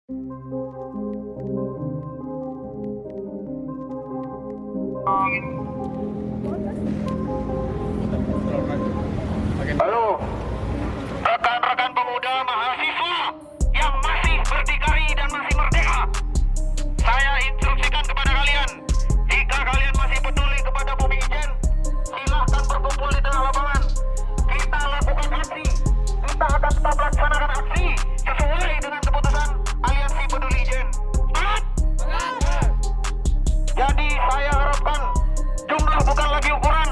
Halo, rekan-rekan pemuda mahasiswa yang masih berdikari dan masih merdeka. Saya instruksikan kepada kalian, jika kalian masih peduli kepada Bumi Ijen, silahkan berkumpul di tengah lapangan. Kita lakukan aksi, kita akan tetap melaksanakan aksi sesuai dengan keputusan Aliansi Peduli Ijen. Semangat! Jadi saya harapkan jumlah bukan lagi ukuran,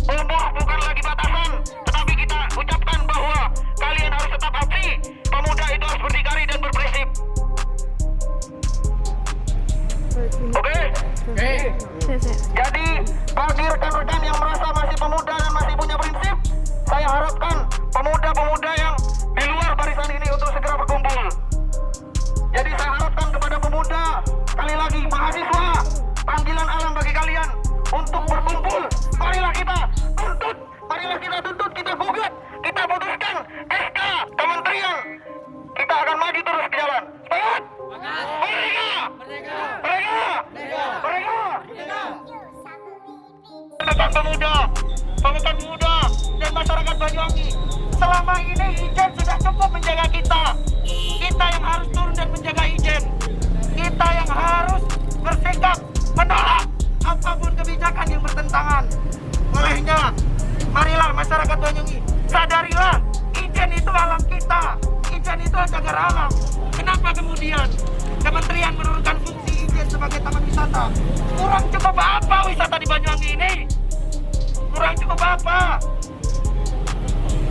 umur bukan lagi batasan, tetapi kita ucapkan bahwa kalian harus tetap aksi. Pemuda itu harus berdikari dan berprinsip. Oke? Jadi bagi rekan-rekan yang merasa masih pemuda dan masih punya prinsip, saya harapkan pemuda-pemuda yang di luar barisan ini untuk segera berkumpul. Jadi saya harapkan kepada pemuda, sekali lagi mahasiswa, panggilan alam bagi kalian untuk berkumpul. Marilah kita tuntut, kita gugat, kita putuskan SK kementerian. Kita akan maju terus ke jalan. Semangat! Merdeka! Pemuda dan masyarakat Banyuwangi. Selama ini Ijen sudah cukup menjaga kita. Kita yang harus turun dan menjaga Ijen. Kita yang harus bersikap menolak apapun kebijakan yang bertentangan. Olehnya, marilah masyarakat Banyuwangi, sadarilah Ijen itu alam kita. Ijen itu cagar alam. Kenapa kemudian kementerian menurunkan fungsi Ijen sebagai taman wisata? Kurang cukup apa wisata di Banyuwangi ini? Kurang cukup apa?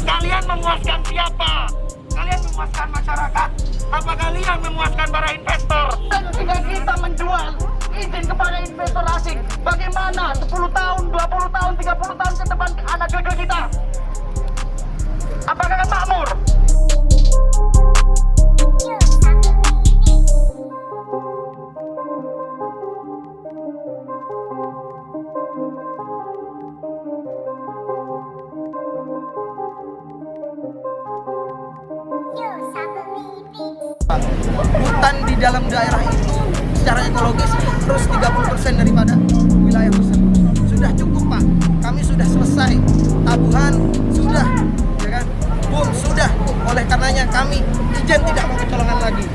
Kalian memuaskan siapa? Kalian memuaskan masyarakat? Apa kalian memuaskan para investor? Dan jika kita menjual izin kepada investor asing, bagaimana 10 tahun, 20 tahun, 30 tahun ke depan anak cucu kita? Apakah akan makmur? Hutan di dalam daerah itu secara ekologis terus 30% daripada wilayah tersebut. Sudah cukup, Pak. Kami sudah selesai. Tabuhan sudah, ya kan? Bom sudah. Oleh karenanya kami Ijen tidak mau kecolongan lagi.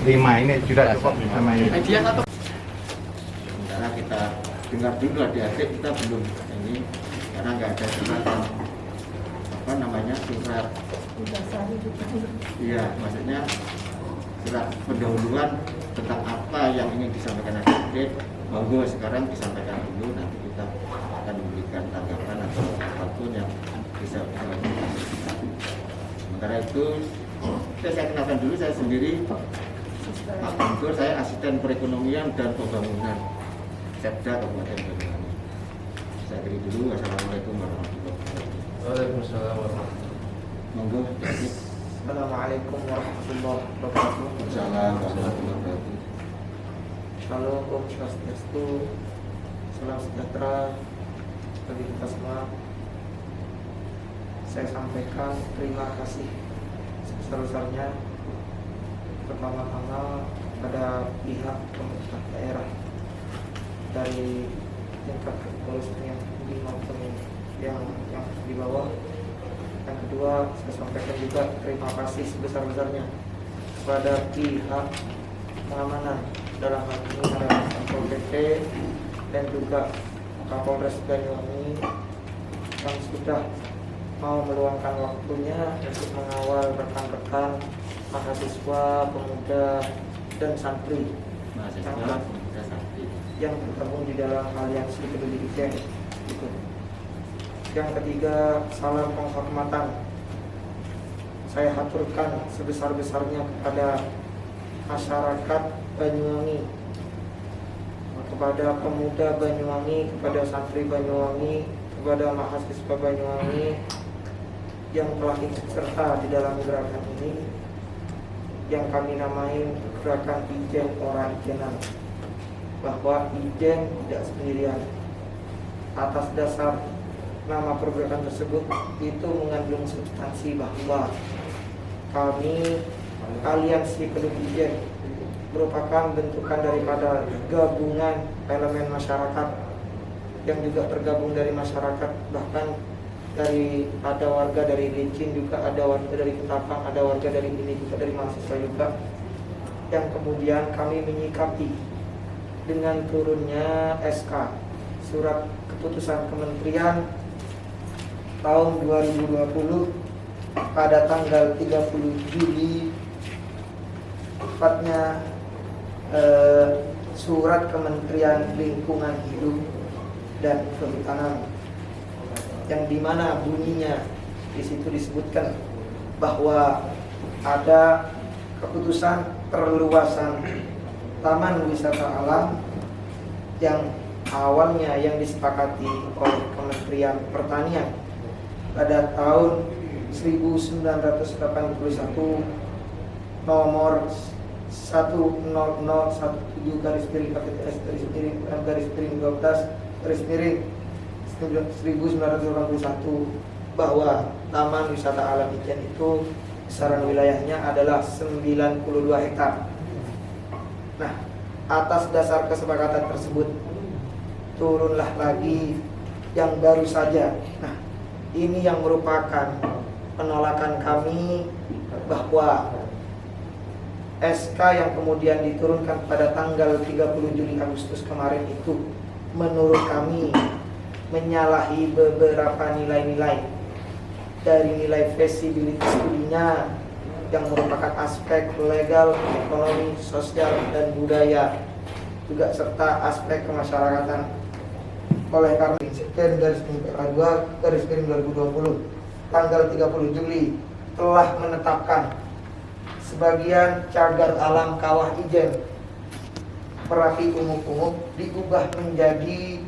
Lima ini sudah cukup sama ini. Sementara kita dengar dulu adik-adik, kita belum ini karena nggak ada surat surat iya, maksudnya surat pendahuluan tentang apa yang ingin disampaikan adik-adik. Monggo sekarang disampaikan dulu, nanti kita akan memberikan tanggapan atau apapun yang bisa kita. Sementara itu saya kenalkan dulu, saya sendiri Pak Guntur, saya asisten perekonomian dan pembangunan Setda Kabupaten Banyuwangi. Saya akhiri dulu. Wassalamualaikum warahmatullahi wabarakatuh. Waalaikumsalam warahmatullahi wabarakatuh. Monggo. Assalamualaikum warahmatullahi wabarakatuh. Waalaikumsalam warahmatullahi wabarakatuh. Halo, Om Swastiastu, salam sejahtera bagi kita semua. Saya sampaikan terima kasih sebesar-besarnya pertama-tama pada pihak pemerintah daerah dari tingkat kepolisian yang tinggi maupun yang di bawah. Yang kedua, saya sampaikan juga terima kasih sebesar-besarnya kepada pihak pengamanan, dalam hal ini adalah Satpol PP dan juga Kapolres Banyuwangi yang sudah mau meluangkan waktunya untuk mengawal rekan-rekan mahasiswa, pemuda, dan santri mahasiswa pemuda santri. yang bergabung di dalam aliansi peduli Ijen. Gitu. Yang ketiga, salam penghormatan saya haturkan sebesar-besarnya kepada masyarakat Banyuwangi, kepada pemuda Banyuwangi, kepada santri Banyuwangi, kepada mahasiswa Banyuwangi yang telah ikut serta di dalam gerakan ini yang kami namai gerakan Ijen Ora Ijenan, bahwa Ijen tidak sendirian. Atas dasar nama pergerakan tersebut itu mengandung substansi bahwa kami aliansi peduli Ijen merupakan bentukan daripada gabungan elemen masyarakat yang juga tergabung dari masyarakat, bahkan dari ada warga dari Licin juga, ada warga dari Ketapang, ada warga dari ini juga, dari mahasiswa juga, yang kemudian kami menyikapi dengan turunnya SK surat keputusan kementerian tahun 2020 pada tanggal 30 Juli, tepatnya surat Kementerian Lingkungan Hidup dan Kehutanan, yang dimana bunyinya di situ disebutkan bahwa ada keputusan perluasan Taman Wisata Alam yang awalnya yang disepakati oleh Kementerian Pertanian pada tahun 1981 nomor 10017 garis miring KPTS garis miring 12 garis miring 1981 bahwa Taman Wisata Alam Ijen itu besaran wilayahnya adalah 92 hektar. Nah, atas dasar kesepakatan tersebut turunlah lagi yang baru saja. Nah, ini yang merupakan penolakan kami bahwa SK yang kemudian diturunkan pada tanggal 30 Juli Agustus kemarin itu menurut kami menyalahi beberapa nilai-nilai dari nilai feasibility studinya yang merupakan aspek legal, ekonomi, sosial, dan budaya, juga serta aspek kemasyarakatan. Oleh karena sekian garis miring PA 2 garis miring 2020 tanggal 30 Juli telah menetapkan sebagian cagar alam Kawah Ijen Merapi Ungu-Ungu diubah menjadi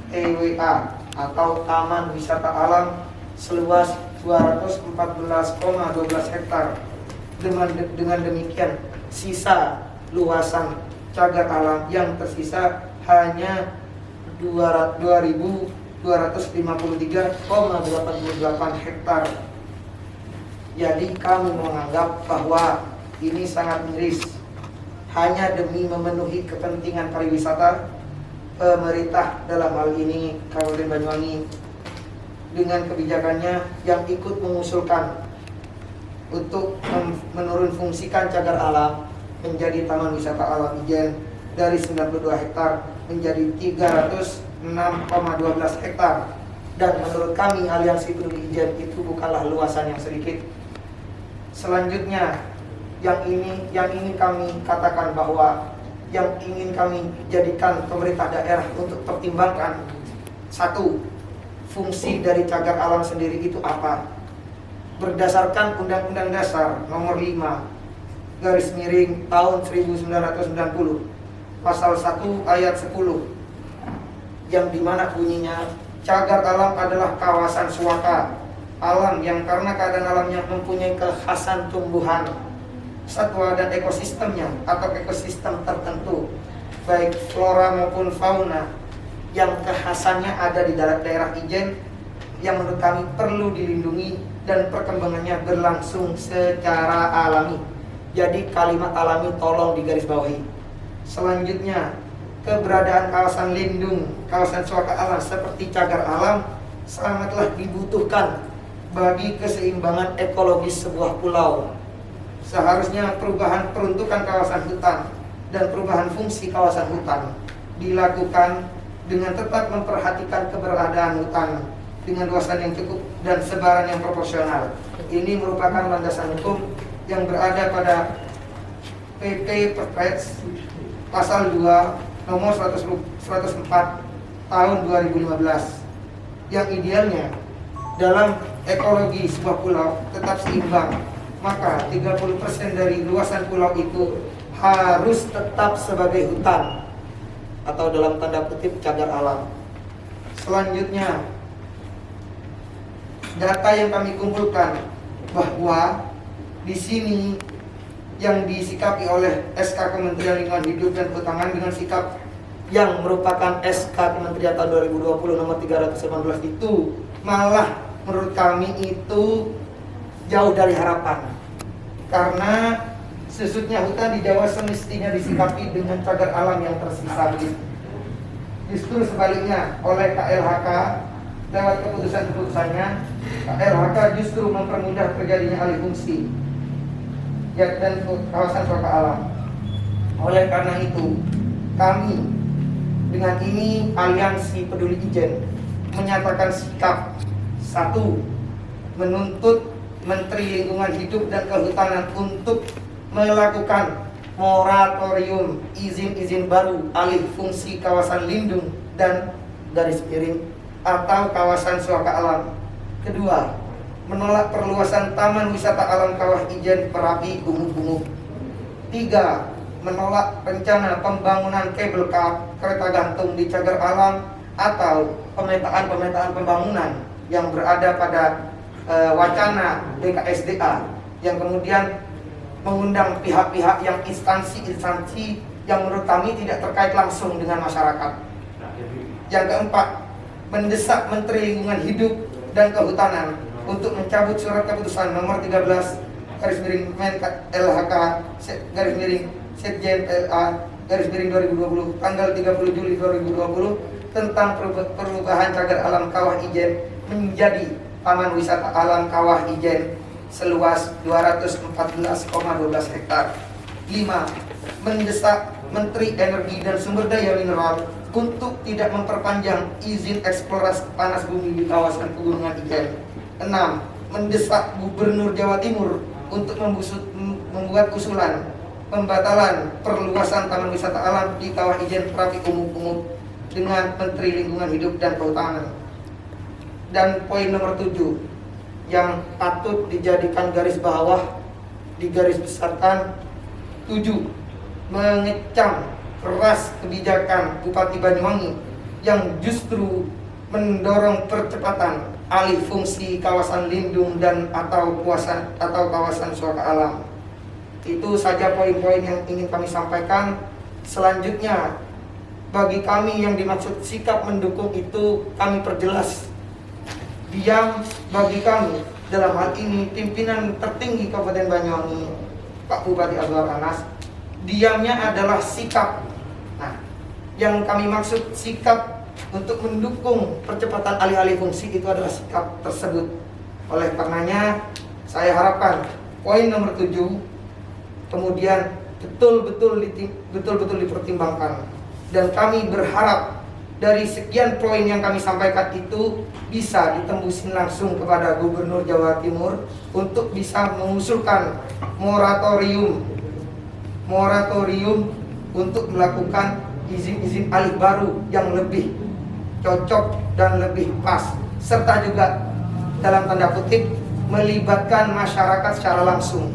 TWA atau Taman Wisata Alam seluas 214,12 hektar. Dengan demikian sisa luasan cagar alam yang tersisa hanya 2.253,88 hektar. Jadi kami menganggap bahwa ini sangat miris. Hanya demi memenuhi kepentingan pariwisata, pemerintah dalam hal ini Kabupaten Banyuwangi dengan kebijakannya yang ikut mengusulkan untuk menurun fungsikan cagar alam menjadi Taman Wisata Alam Ijen dari 92 hektar menjadi 306,12 hektar. Dan menurut kami aliansi peduli Ijen itu bukanlah luasan yang sedikit. Selanjutnya yang ingin kami katakan bahwa yang ingin kami jadikan pemerintah daerah untuk pertimbangkan, satu, fungsi dari cagar alam sendiri itu apa? Berdasarkan Undang-Undang Dasar nomor 5 garis miring tahun 1990 pasal 1 ayat 10 yang dimana bunyinya cagar alam adalah kawasan suaka alam yang karena keadaan alamnya mempunyai kekhasan tumbuhan, satwa dan ekosistemnya atau ekosistem tertentu baik flora maupun fauna yang kekhasannya ada di daerah Ijen yang menurut kami perlu dilindungi dan perkembangannya berlangsung secara alami. Jadi kalimat alami tolong digarisbawahi. Selanjutnya, keberadaan kawasan lindung, kawasan suaka alam seperti cagar alam sangatlah dibutuhkan bagi keseimbangan ekologis sebuah pulau. Seharusnya perubahan peruntukan kawasan hutan dan perubahan fungsi kawasan hutan dilakukan dengan tetap memperhatikan keberadaan hutan dengan luasan yang cukup dan sebaran yang proporsional. Ini merupakan landasan hukum yang berada pada PP Perpres Pasal 2 Nomor 104 Tahun 2015, yang idealnya dalam ekologi sebuah pulau tetap seimbang, maka 30% dari luasan pulau itu harus tetap sebagai hutan atau dalam tanda kutip cagar alam. Selanjutnya, data yang kami kumpulkan bahwa di sini yang disikapi oleh SK Kementerian Lingkungan Hidup dan Kehutanan dengan sikap yang merupakan SK Kementerian tahun 2020 nomor 318 itu malah menurut kami itu jauh dari harapan, karena sesudahnya hutan di Jawa semestinya disikapi dengan cagar alam yang tersisa. Justru sebaliknya, oleh KLHK lewat keputusan-keputusannya, KLHK justru mempermudah terjadinya alih fungsi dan kawasan suaka alam. Oleh karena itu, kami dengan ini Aliansi Peduli Ijen menyatakan sikap: 1. Menuntut Menteri Lingkungan Hidup dan Kehutanan untuk melakukan moratorium izin-izin baru alih fungsi kawasan lindung dan garis miring atau kawasan suaka alam. 2. Menolak perluasan Taman Wisata Alam Kawah Ijen Perapi Gumuk-Gumuk. 3. Menolak rencana pembangunan kabel kereta gantung di cagar alam atau pemetaan pembangunan yang berada pada wacana BKSDA, yang kemudian mengundang pihak-pihak yang instansi yang menurut kami tidak terkait langsung dengan masyarakat. Yang keempat, mendesak Menteri Lingkungan Hidup dan Kehutanan untuk mencabut surat keputusan nomor 13/Men/LHK Setjen LA/2020 tanggal 30 Juli 2020 tentang perubahan cagar alam Kawah Ijen menjadi Taman Wisata Alam Kawah Ijen seluas 214,12 hektar. 5. Mendesak Menteri Energi dan Sumber Daya Mineral untuk tidak memperpanjang izin eksplorasi panas bumi di kawasan Pegunungan Ijen. 6. Mendesak Gubernur Jawa Timur untuk membuat usulan pembatalan perluasan Taman Wisata Alam di Kawah Ijen Perapi Gumuk-Gumuk dengan Menteri Lingkungan Hidup dan Kehutanan. Dan poin nomor 7 yang patut dijadikan garis bawah, digaris besarkan: 7. Mengecam keras kebijakan Bupati Banyuwangi yang justru mendorong percepatan alih fungsi kawasan lindung dan atau kawasan suaka alam. Itu saja poin-poin yang ingin kami sampaikan. Selanjutnya, bagi kami yang dimaksud sikap mendukung itu kami perjelas. Diam bagi kami dalam hal ini pimpinan tertinggi Kabupaten Banyuwangi, Pak Bupati Azwar Anas, diamnya adalah sikap. Nah, yang kami maksud sikap untuk mendukung percepatan alih-alih fungsi itu adalah sikap tersebut. Oleh karenanya, saya harapkan poin nomor 7 kemudian betul-betul dipertimbangkan, dan kami berharap dari sekian poin yang kami sampaikan itu bisa ditembusin langsung kepada Gubernur Jawa Timur untuk bisa mengusulkan moratorium untuk melakukan izin-izin alih baru yang lebih cocok dan lebih pas, serta juga dalam tanda kutip melibatkan masyarakat secara langsung.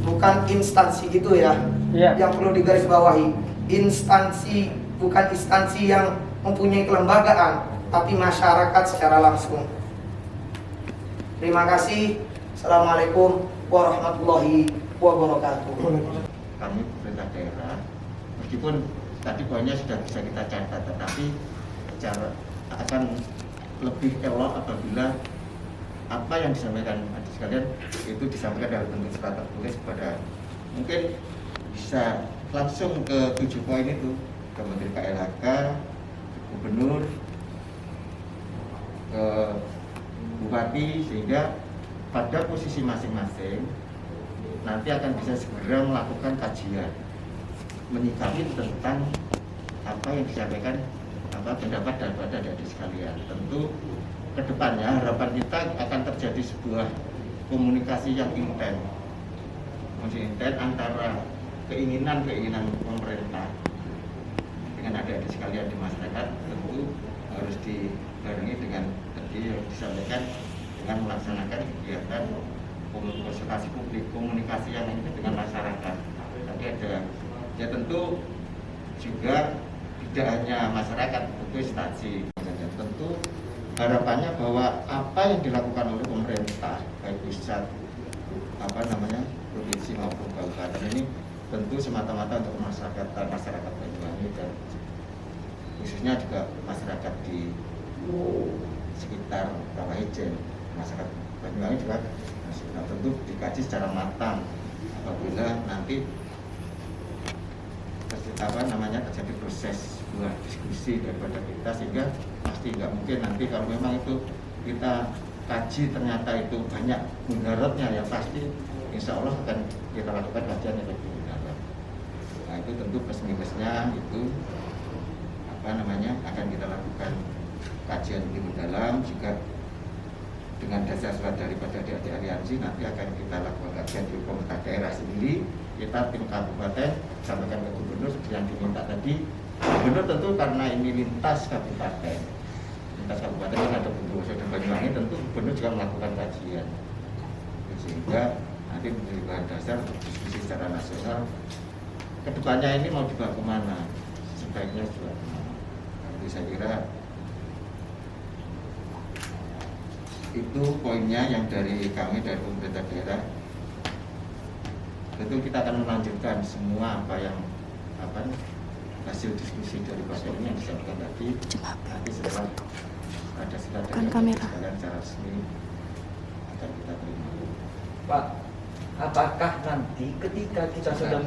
Bukan instansi itu ya, yang perlu digarisbawahi. Instansi, bukan instansi yang mempunyai kelembagaan, tapi masyarakat secara langsung. Terima kasih. Assalamualaikum warahmatullahi wabarakatuh. Kami pemerintah daerah, meskipun tadi poinnya sudah bisa kita catat, tetapi cara akan lebih elok apabila apa yang disampaikan adik sekalian itu disampaikan dalam bentuk surat tertulis kepada, mungkin bisa langsung ke 7 poin itu, ke Menteri KLHK, Gubernur, ke Bupati, sehingga pada posisi masing-masing nanti akan bisa segera melakukan kajian menyikapi tentang apa yang disampaikan, apa pendapat daripada adik sekalian. Tentu kedepannya harapan kita akan terjadi sebuah komunikasi yang intens antara keinginan pemerintah dengan adik-adik sekalian di masyarakat, tentu harus dibarengi dengan tadi yang disampaikan dengan melaksanakan kegiatan konsultasi publik, komunikasi yang ini dengan masyarakat. Tadi ada, ya tentu juga tidak hanya masyarakat, tentu instansi. Tentu harapannya bahwa apa yang dilakukan oleh pemerintah baik pusat provinsi maupun kabupaten ini tentu semata-mata untuk masyarakat Banyuwangi dan khususnya juga masyarakat di sekitar Bawah Ijen. Masyarakat Banyuwangi juga tentu dikaji secara matang apabila nanti terjadi proses sebuah diskusi daripada kita, sehingga pasti nggak mungkin nanti kalau memang itu kita kaji ternyata itu banyak mudaratnya, ya pasti insya Allah akan kita lakukan kajian yang lebih mendalam. Nah itu tentu plus-minusnya itu akan kita lakukan kajian lebih mendalam, juga dengan dasar surat daripada adik-adik aliansi nanti akan kita lakukan kajian di pemerintah daerah sendiri. Kita tim kabupaten sampaikan ke gubernur seperti yang diminta tadi. Gubernur tentu karena ini lintas kabupaten kan ada Bondowoso dan Banyuwangi, tentu gubernur juga melakukan kajian sehingga nanti menjadi bahan dasar untuk diskusi secara nasional. Kedepannya ini mau dibawa kemana, sebaiknya juga kemana. Jadi saya kira itu poinnya yang dari kami dari pemerintah daerah. Tentu kita akan melanjutkan semua hasil diskusi dari pasien ini yang disampaikan tadi. Nanti setelah ada surat dari sekalian secara resmi akan kita terima. Pak, apakah nanti ketika kita sudah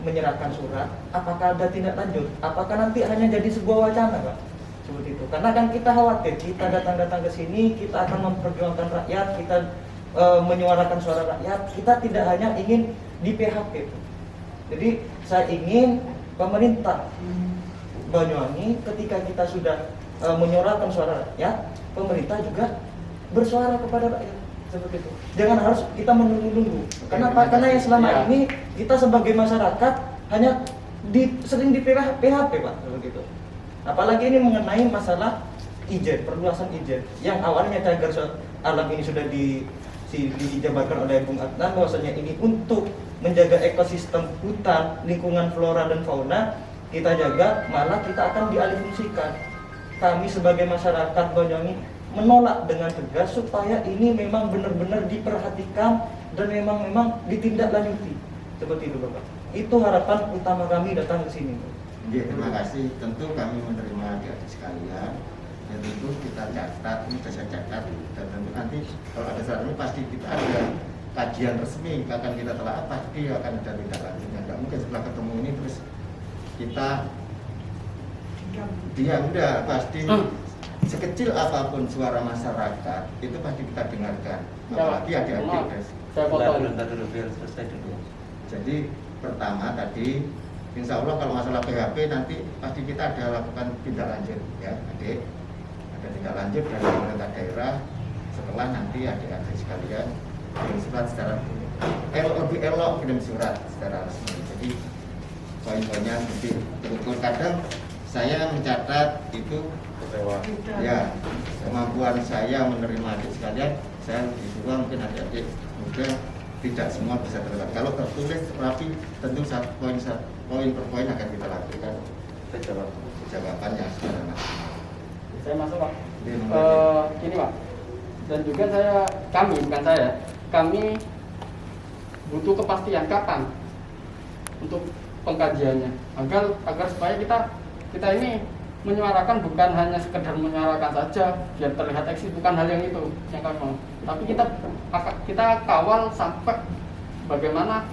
menyerahkan surat, apakah ada tindak lanjut? Apakah nanti hanya jadi sebuah wacana, Pak? Seperti itu. Karena kan kita khawatir, kita datang ke sini, kita akan memperjuangkan rakyat, kita menyuarakan suara rakyat. Kita tidak hanya ingin di PHP. Jadi saya ingin pemerintah Banyuwangi ketika kita sudah menyuarakan suara rakyat, pemerintah juga bersuara kepada rakyat. Seperti itu. Jangan harus kita menunggu-nunggu. Kenapa? Karena yang selama ini kita sebagai masyarakat hanya sering di PHP, Pak. Seperti itu. Apalagi ini mengenai masalah izin, perluasan izin. Yang awalnya cagar alam ini sudah dijabarkan oleh Bung Adnan bahwasanya ini untuk menjaga ekosistem hutan, lingkungan flora dan fauna, kita jaga, malah kita akan dialihfungsikan. Kami sebagai masyarakat Banyuwangi menolak dengan tegas supaya ini memang benar-benar diperhatikan dan memang ditindaklanjuti. Seperti itu, Bapak. Itu harapan utama kami datang ke sini. Ya, terima kasih. Tentu kami menerima adik-adik sekalian. Dan tentu kita catat, ini sudah saya catat. Dan tentu nanti kalau ada saat ini pasti kita ada kajian resmi akan kita telah pasti akan ada tindak lanjutnya. Nggak mungkin setelah ketemu ini terus kita diam, udah pasti sekecil apapun suara masyarakat itu pasti kita dengarkan. Apalagi adik-adik. Saya potong dulu biar selesai dulu. Jadi pertama tadi insya Allah kalau masalah PHP nanti pasti kita ada lakukan tindak lanjut ya adik. Ada tindak lanjut dari pemerintah daerah setelah nanti adik-adik sekalian kirim surat secara lebih elok kirim surat secara resmi. Jadi poin-poinnya seperti betul. Kadang saya mencatat itu ya kemampuan saya menerima adik sekalian, saya disuruh mungkin adik-adik muda tidak semua bisa terlibat. Kalau tertulis rapi tentu poin per poin akan kita lakukan jawabannya secara nasional. Saya masuk, Pak. Gini, Pak. Dan juga kami butuh kepastian kapan untuk pengkajiannya agar supaya kita ini menyuarakan bukan hanya sekedar menyuarakan saja biar terlihat eksis, bukan hal yang itu yang kami mau. Tapi kita kawal sampai bagaimana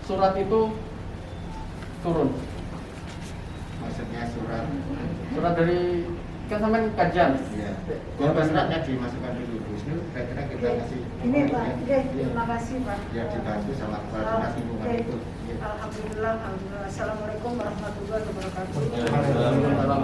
surat itu turun. Maksudnya surat dari kan sampai kajian. Iya. Kalau suratnya dimasukkan dulu Wisnu, kira-kira kita kasih. Ini Pak, terima kasih Pak. Ya dibantu sama kepala dinas lingkungan itu. Alhamdulillah. Assalamualaikum warahmatullahi wabarakatuh. Waalaikumsalam.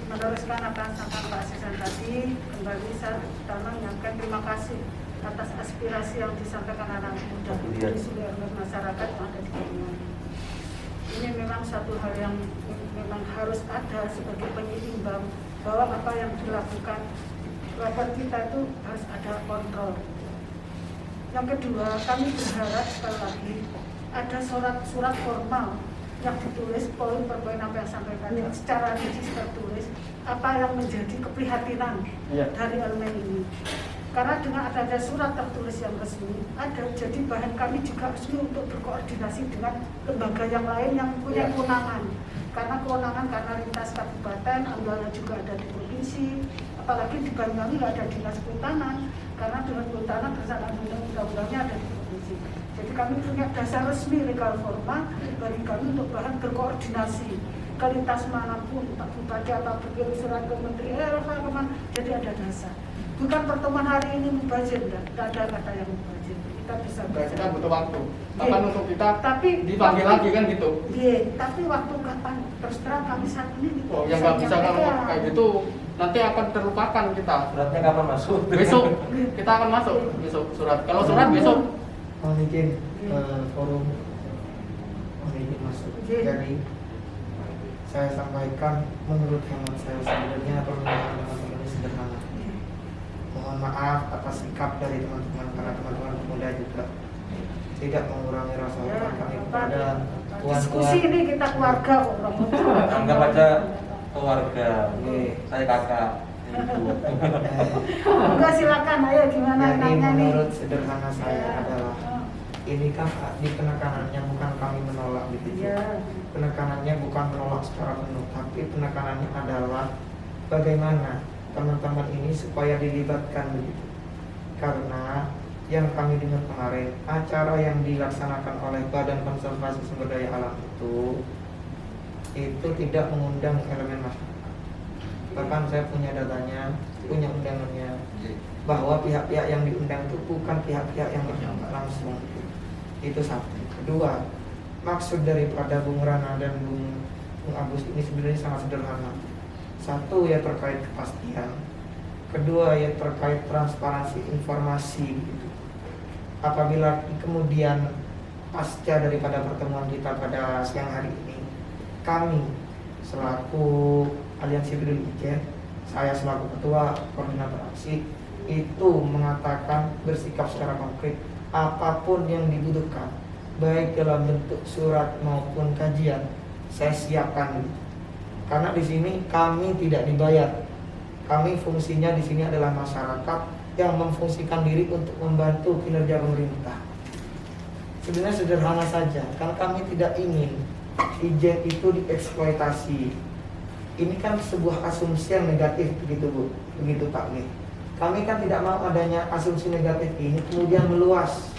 meneruskan apa yang disampaikan Pak Sesan tadi, kembali saya pertama menyampaikan terima kasih atas aspirasi yang disampaikan anak muda di seluruh masyarakat yang ada di Banyuwangi. Ini memang satu hal yang memang harus ada sebagai penyeimbang bahwa apa yang dilakukan lapor kita itu harus ada kontrol. Yang kedua, kami berharap sekali lagi ada surat formal yang ditulis poin per poin apa yang sampaikan secara rinci tertulis apa yang menjadi keprihatinan dari elemen ini. Karena dengan adanya surat tertulis yang resmi ada, jadi bahan kami juga resmi untuk berkoordinasi dengan lembaga yang lain yang punya kewenangan. Karena kewenangan karena lintas kabupaten, ambilnya juga ada di provinsi, apalagi di Banyuwangi nggak ada dinas kehutanan, karena dengan kehutanan berdasarkan undang-undangnya ada di provinsi. Jadi kami punya dasar resmi legal formal bagi kami untuk bahan berkoordinasi ke lintas manapun, Pak Bupati atau berkirim surat ke Menteri kemana, jadi ada dasar. Bukan pertemuan hari ini mubazir, tidak ada kata yang mubazir. Kita bisa Kita butuh waktu. Kapan untuk kita tapi dipanggil lagi kan gitu? Iya, tapi waktu kapan? Terus terang kami saat ini Oh, yang nggak bisa kalau kayak gitu nanti akan terlupakan kita. Suratnya kapan masuk? Besok kita akan masuk besok surat. Kalau surat besok. Mohon izin forum mohon izin masuk. Jadi saya sampaikan menurut hemat saya sebenarnya permintaan teman-teman ini sederhana. Mohon maaf atas sikap dari teman-teman karena teman-teman pemuda juga tidak mengurangi rasa hormat kami kepada diskusi ini kita keluarga kok. Anggap aja keluarga. Oke. Saya kakak. Enggak, silakan, ayo gimana Jadi nanya nih. menurut sederhana saya adalah ini kan di penekanannya bukan kami menolak gitu. Iya. Penekanannya bukan menolak secara penuh, tapi penekanannya adalah bagaimana teman-teman ini supaya dilibatkan begitu. Karena yang kami dengar kemarin, acara yang dilaksanakan oleh Badan Konservasi Sumber Daya Alam itu tidak mengundang elemen masyarakat. Bahkan saya punya datanya, punya undangannya, bahwa pihak-pihak yang diundang itu bukan pihak-pihak yang berdampak langsung. Itu satu. Kedua, maksud daripada Bung Rana dan Bung Agus ini sebenarnya sangat sederhana. Satu, ya terkait kepastian. Kedua, ya terkait transparansi informasi gitu. Apabila kemudian pasca daripada pertemuan kita pada siang hari ini, kami selaku Aliansi Peduli Ijen, saya selaku ketua koordinator aksi itu mengatakan bersikap secara konkret apapun yang dibutuhkan, baik dalam bentuk surat maupun kajian, saya siapkan. Karena di sini kami tidak dibayar. Kami fungsinya di sini adalah masyarakat yang memfungsikan diri untuk membantu kinerja pemerintah. Sebenarnya sederhana saja, karena kami tidak ingin Ijen itu dieksploitasi. Ini kan sebuah asumsi yang negatif begitu Bu, begitu Pak G. Kami kan tidak mau adanya asumsi negatif ini kemudian meluas.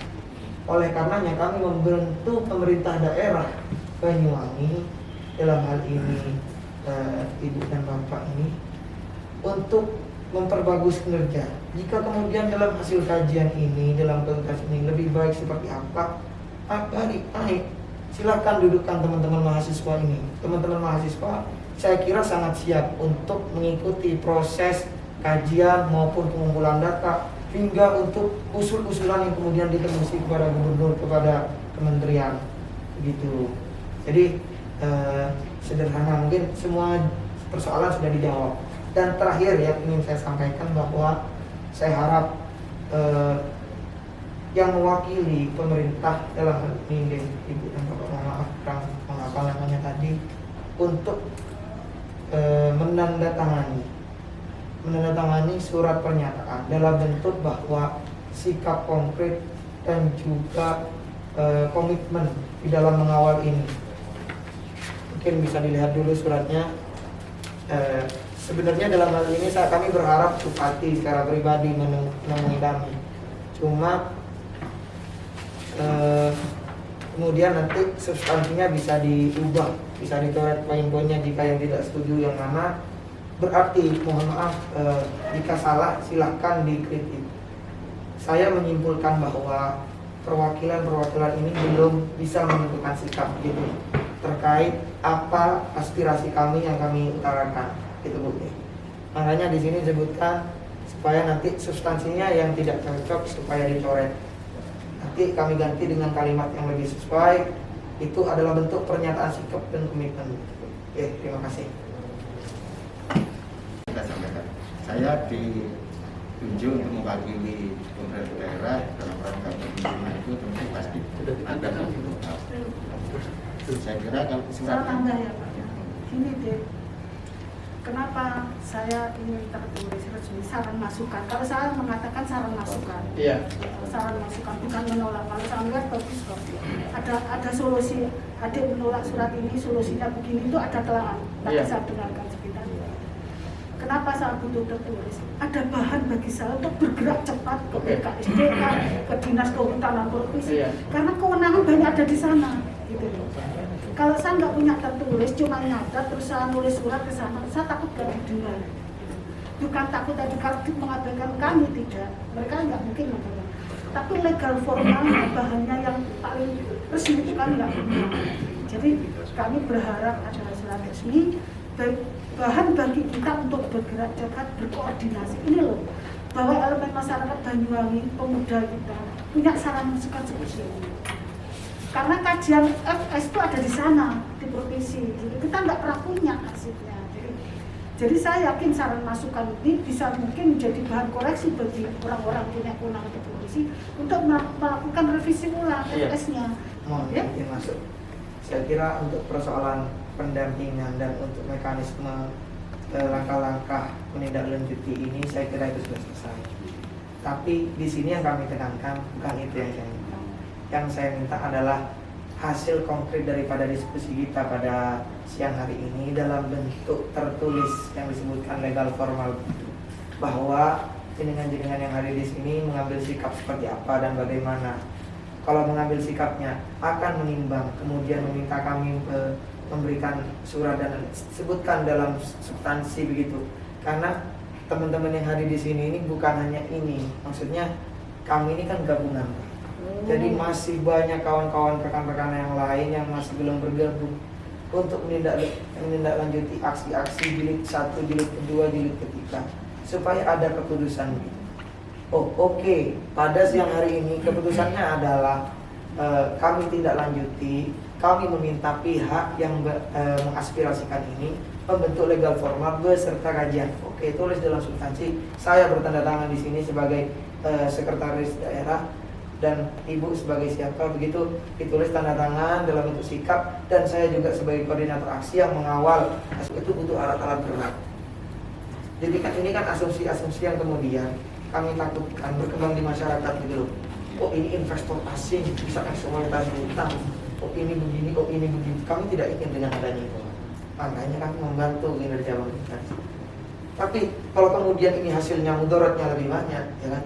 Oleh karenanya kami membentuk pemerintah daerah Banyuwangi dalam hal ini Ibu dan Bapak ini untuk memperbagus kinerja. Jika kemudian dalam hasil kajian ini, dalam tugas ini lebih baik seperti apa, naik. Silakan dudukkan teman-teman mahasiswa ini. Teman-teman mahasiswa saya kira sangat siap untuk mengikuti proses kajian maupun pengumpulan data hingga untuk usul-usulan yang kemudian ditemukan kepada gubernur, kepada kementerian begitu. Jadi sederhana, mungkin semua persoalan sudah dijawab. Dan terakhir ya ingin saya sampaikan bahwa saya harap yang mewakili pemerintah dalam hal ini Ibu dan Bapak, mohon maaf kurang mengapa namanya tadi, untuk menandatangani surat pernyataan dalam bentuk bahwa sikap konkret dan juga komitmen di dalam mengawal ini. Mungkin bisa dilihat dulu suratnya. Sebenarnya dalam hal ini kami berharap Bupati secara pribadi menemui kami. Cuma kemudian nanti substansinya bisa diubah, bisa dicoret poin-poinnya jika yang tidak setuju yang mana. Berarti mohon maaf jika salah silahkan dikritik. Saya menyimpulkan bahwa perwakilan ini belum bisa menentukan sikap gitu terkait apa aspirasi kami yang kami utarakan. Itu Bu. Makanya di sini disebutkan supaya nanti substansinya yang tidak cocok supaya dicoret. Nanti kami ganti dengan kalimat yang lebih sesuai. Itu adalah bentuk pernyataan sikap dan komitmen. Oke, terima kasih. Kita sampaikan. Saya ditunjuk untuk mewakili pemerintah daerah dalam rangka pemilihan itu tentu pasti ada kebutuhan. Saya kira kalau Saya tambah ya Pak. Gini deh, kenapa saya ingin tertulis resmi saran masukan? Kalau saya mengatakan saran masukan, Iya. saran masukan bukan menolak. Kalau saya melihat bagus kok. Ada solusi. Adik menolak surat ini, solusinya begini itu ada telaan. Tapi Iya. saya dengarkan sekitar. Kenapa saya butuh tertulis? Ada bahan bagi saya untuk bergerak cepat ke Oke. BKSDK, ke Dinas Kehutanan Provinsi. Iya. Karena kewenangan banyak ada di sana. Gitu loh. Kalau saya nggak punya tertulis, cuma nyata terus saya nulis surat ke sana, saya takut gak didengar. Bukan takut tadi kalau mengabaikan kami, tidak. Mereka nggak mungkin mengabaikan. Tapi legal formal bahannya yang paling resmi itu kan nggak punya. Jadi kami berharap ada surat resmi, bahan bagi kita untuk bergerak cepat, berkoordinasi. Ini loh, bahwa elemen masyarakat Banyuwangi, pemuda kita punya saran masukan seperti ini. Karena kajian FS itu ada di sana, di provinsi. Jadi kita nggak pernah punya hasilnya. Jadi saya yakin saran masukan ini bisa mungkin menjadi bahan koreksi bagi orang-orang punya kewenangan di provinsi untuk melakukan revisi ulang FS-nya. Mohon izin masuk. Saya kira untuk persoalan pendampingan dan untuk mekanisme langkah-langkah menindaklanjuti ini saya kira itu sudah selesai. Tapi di sini yang kami tekankan bukan itu yang saya minta. Yang saya minta adalah hasil konkret daripada diskusi kita pada siang hari ini dalam bentuk tertulis yang disebutkan legal formal, bahwa jenengan-jenengan yang hari di sini mengambil sikap seperti apa dan bagaimana. Kalau mengambil sikapnya akan menimbang, kemudian meminta kami memberikan surat dan sebutkan dalam substansi begitu. Karena teman-teman yang hadir di sini ini bukan hanya ini, maksudnya kami ini kan gabungan. Jadi masih banyak kawan-kawan rekan-rekan yang lain yang masih belum bergabung untuk menindaklanjuti aksi-aksi jilid 1, jilid kedua, jilid ketiga, supaya ada keputusan. Oh oke. Pada siang hari ini keputusannya adalah kami tindak lanjuti, kami meminta pihak yang mengaspirasikan ini membentuk legal formal beserta kajian. Oke, tulis dalam substansi. Saya bertanda tangan di sini sebagai sekretaris daerah dan ibu sebagai siapa, begitu ditulis tanda tangan dalam bentuk sikap, dan saya juga sebagai koordinator aksi yang mengawal. Itu butuh alat-alat berat. Jadi kan ini kan asumsi-asumsi yang kemudian kami takutkan berkembang di masyarakat gitu loh. Oh ini investor asing bisa eksploitasi hutang. Oh ini begini, oh ini begini. Kami tidak ingin dengan adanya itu. Makanya kami membantu kinerja pemerintah. Tapi kalau kemudian ini hasilnya mudaratnya lebih banyak, ya kan?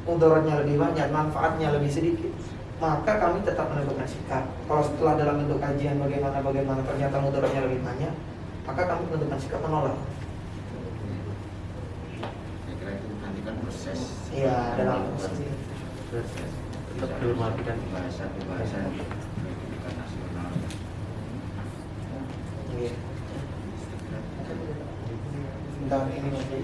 Mudaratnya lebih banyak, manfaatnya lebih sedikit, maka kami tetap menentukan sikap. Kalau setelah dalam bentuk kajian bagaimana ternyata mudaratnya lebih banyak, maka kami menentukan sikap menolak. Saya kira itu nanti kan proses. Iya, dalam proses. Tetap dihormati dan Pembahasan di pendidikan nasional. Iya. Sebentar ini masih.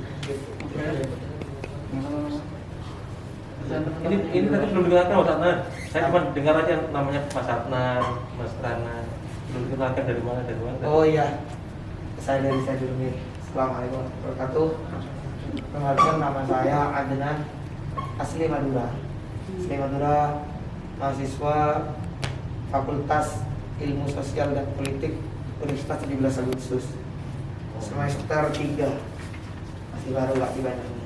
Ini tadi belum dengarkan Mas Adnan. Saya cuma dengar aja namanya Mas Adnan, Mas Rana. Belum dengarkan dari mana. Oh iya, saya dulu nih. Assalamualaikum warahmatullahi wabarakatuh. Perkenalkan, nama saya Adnan, asli Madura. Asli Madura, mahasiswa Fakultas Ilmu Sosial dan Politik Universitas 17 Agustus, semester 3. Masih baru lah di Bandung.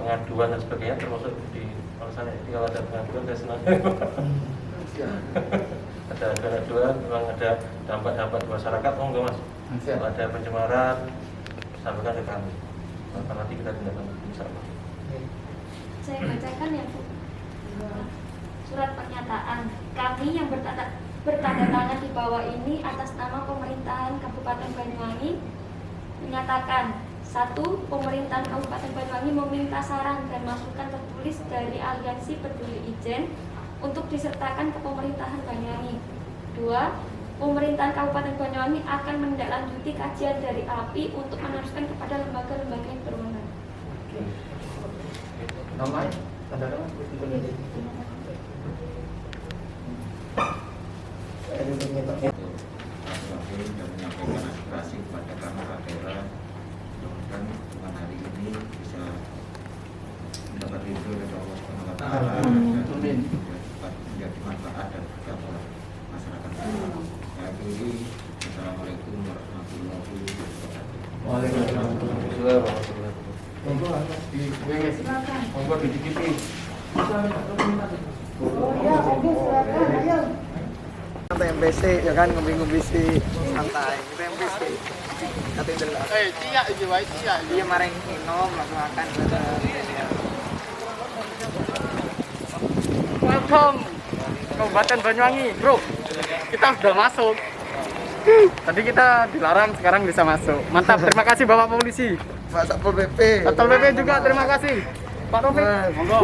Pengaduan dan sebagainya termasuk di alasannya. Kalau ada pengaduan saya senang. Ada pengaduan, memang ada dampak-dampak di masyarakat, enggak Mas? Kalau ada pencemaran, sampaikan ke kami. Maka nanti kita tindak lanjut insyaallah. Saya bacakan ya Bu. Surat pernyataan kami yang bertanda tangan di bawah ini atas nama pemerintahan Kabupaten Banyuwangi menyatakan: 1. Pemerintahan Kabupaten Banyuwangi meminta saran dan masukan tertulis dari Aliansi Peduli Ijen untuk disertakan ke pemerintahan Banyuwangi. 2. pemerintahan Kabupaten Banyuwangi akan menindaklanjuti kajian dari API untuk meneruskan kepada lembaga-lembaga yang berwenang. Namanya, tanda nama. dan menyampaikan aspirasi kepada kami Pak Daerah. Mudah-mudahan dengan hari ini bisa mendapat ridho dari Allah Subhanahu wa Ta'ala dan menjadi manfaat dan berkah buat masyarakat. Saya akhiri. Assalamualaikum warahmatullahi wabarakatuh. Waalaikumsalam warahmatullahi wabarakatuh. Monggo dicicipi. Sampai MBC ya kan ngombe-ngombe si santai. Kita MBC. Kate delok. Iya, iki wae iya. Iya mareng minum langsung makan. Welcome Kabupaten Banyuwangi, bro. Kita sudah masuk. Tadi kita dilarang, sekarang bisa masuk. Mantap, terima kasih Bapak Polisi. Pak Satpol PP. Satpol PP juga terima kasih. Pak Taufik, monggo.